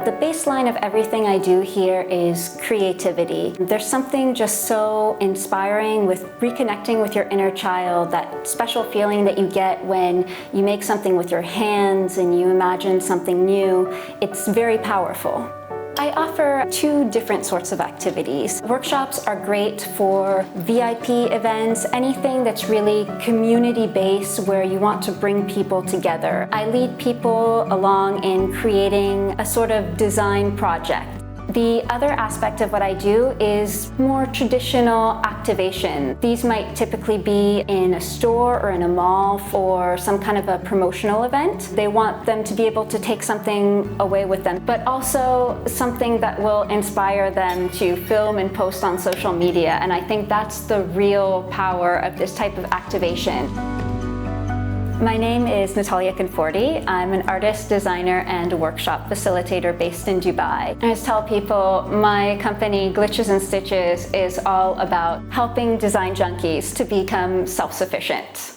The baseline of everything I do here is creativity. There's something just so inspiring with reconnecting with your inner child, that special feeling that you get when you make something with your hands and you imagine something new. It's very powerful. I offer two different sorts of activities. Workshops are great for VIP events, anything that's really community-based where you want to bring people together. I lead people along in creating a sort of design project. The other aspect of what I do is more traditional activation. These might typically be in a store or in a mall for some kind of a promotional event. They want them to be able to take something away with them, but also something that will inspire them to film and post on social media. And I think that's the real power of this type of activation. My name is Natalia Conforti. I'm an artist, designer, and a workshop facilitator based in Dubai. I just tell people my company, Glitches and Stitches, is all about helping design junkies to become self-sufficient.